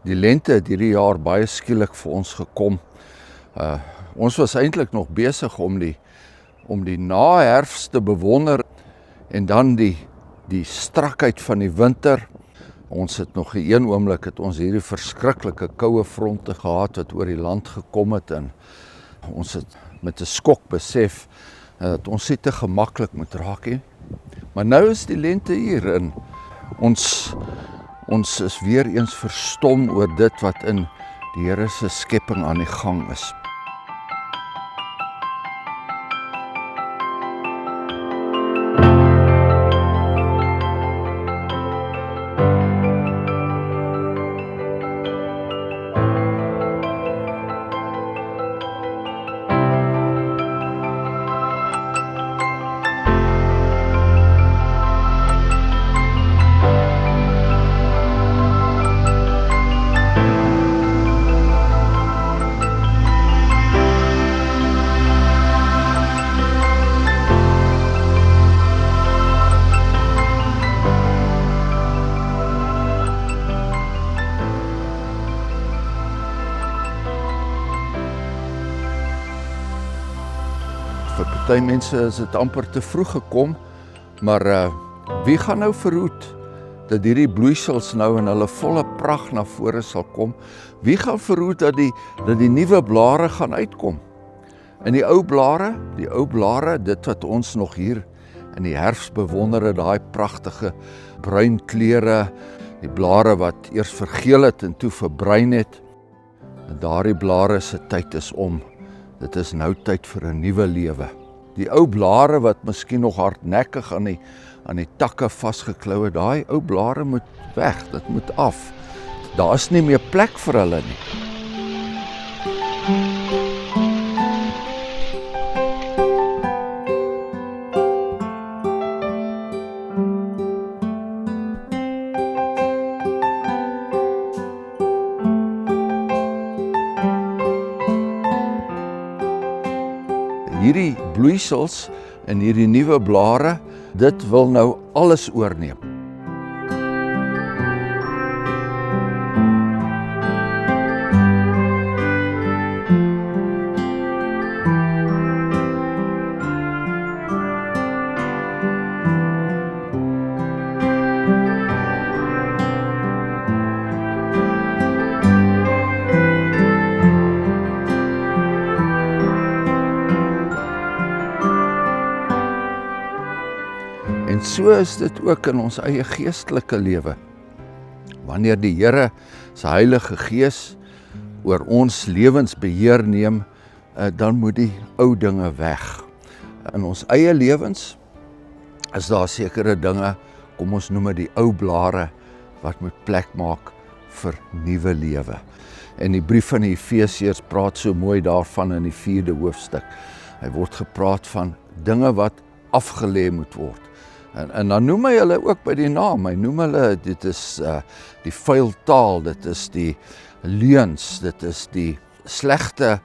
Die lente het hierdie jaar baie skielik vir ons gekom. Ons was eintlik nog besig om die naherfs te bewonder en dan die strakheid van die winter. Ons het nog in een oomblik het ons hierdie verskriklike koue fronte gehad wat oor die land gekom het en ons het met 'n skok besef dat ons nie te gemaklik moet raak nie. Maar nou is die lente hier en ons is weer eens verstom oor dit wat in die Here se skepping aan die gang is. Vir party mense is dit amper te vroeg gekom, maar wie gaan nou verhoed dat hierdie bloeisels nou in hulle volle pragt na vore sal kom? Wie gaan verhoed dat die nuwe blare gaan uitkom? En die ou blare, dit wat ons nog hier in die herfs bewonder, daai pragtige bruin kleure, die blare wat eers vergeel het en toe verbruin het. En daardie blare se tyd is om. Dit is nou tyd vir 'n nuwe lewe. Die ou blare wat miskien nog hardnekkig aan die takke vasgeklou het, daai ou blare moet weg, dit moet af. Daar is nie meer plek vir hulle nie. Hierdie bloeisels en hierdie nuwe blare, dit wil nou alles oorneem. En so is dit ook in ons eie geestelike lewe. Wanneer die Here se Heilige Gees oor ons lewens beheer neem, dan moet die ou dinge weg. In ons eie lewens is daar sekere dinge, kom ons noem dit die ou blare, wat moet plek maak vir nuwe lewe. En die brief van die Efesiërs praat so mooi daarvan in die 4de hoofstuk. Hy word gepraat van dinge wat afgelê moet word. En dan noem hy hulle ook by die naam. Hy noem hulle, dit is die vuil taal, dit is die leuns, dit is die slegte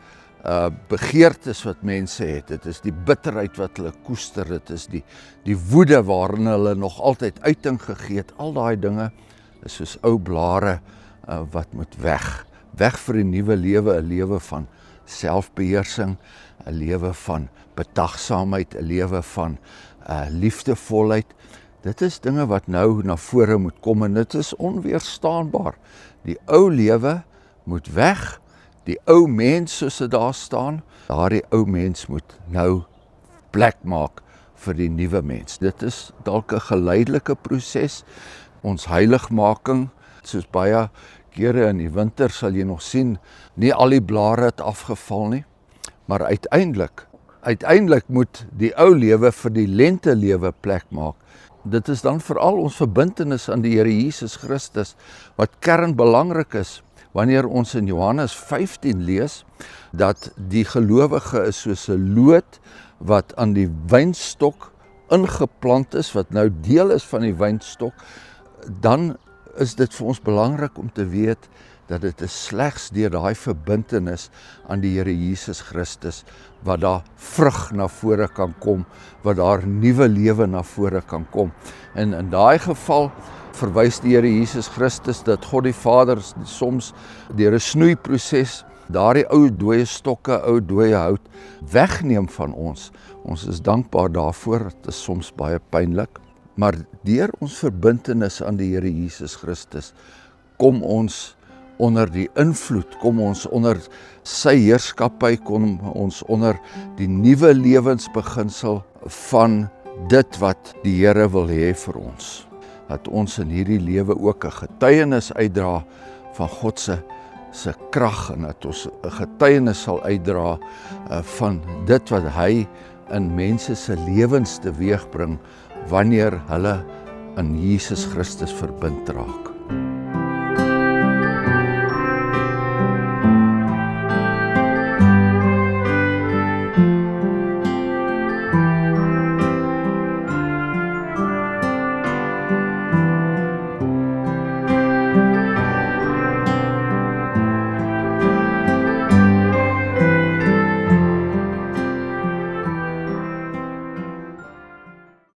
begeertes wat mense het, dit is die bitterheid wat hulle koester, dit is die woede waarin hulle nog altyd uiting gegee het. Al daai dinge is soos ou blare wat moet weg. Weg vir 'n nuwe lewe, 'n lewe van selfbeheersing, 'n lewe van bedagsaamheid, 'n lewe van liefdevolheid. Dit is dinge wat nou na vore moet kom en dit is onweerstaanbaar. Die ou lewe moet weg, die ou mens soos dit daar staan, daardie ou mens moet nou plek maak vir die nuwe mens. Dit is dalk 'n geleidelike proses. Ons heiligmaking, soos baie kere in die winter sal jy nog sien, nie al die blare het afgeval nie, maar uiteindelik moet die ou lewe vir die lente lewe plek maak. Dit is dan veral ons verbintenis aan die Here Jesus Christus wat kernbelangrik is. Wanneer ons in Johannes 15 lees dat die gelowige is soos 'n loot wat aan die wynstok ingeplant is, wat nou deel is van die wynstok, dan is dit vir ons belangrik om te weet dat dit is slegs deur daai verbintenis aan die Here Jesus Christus wat daar vrug na vore kan kom, wat daar nuwe lewe na vore kan kom. En in daai geval verwys die Here Jesus Christus dat God die Vader soms deur 'n snoeiproses daardie ou dooie stokke, ou dooie hout wegneem van ons. Ons is dankbaar daarvoor, dit is soms baie pynlik, maar deur ons verbintenis aan die Here Jesus Christus kom ons onder die invloed, kom ons onder sy heerskappy, kom ons onder die nuwe lewensbeginsel van dit wat die Here wil hê vir ons. Dat ons in hierdie lewe ook 'n getuienis uitdra van God se krag en dat ons 'n getuienis sal uitdra van dit wat hy in mense se lewens teweegbring wanneer hulle aan Jesus Christus verbind raak.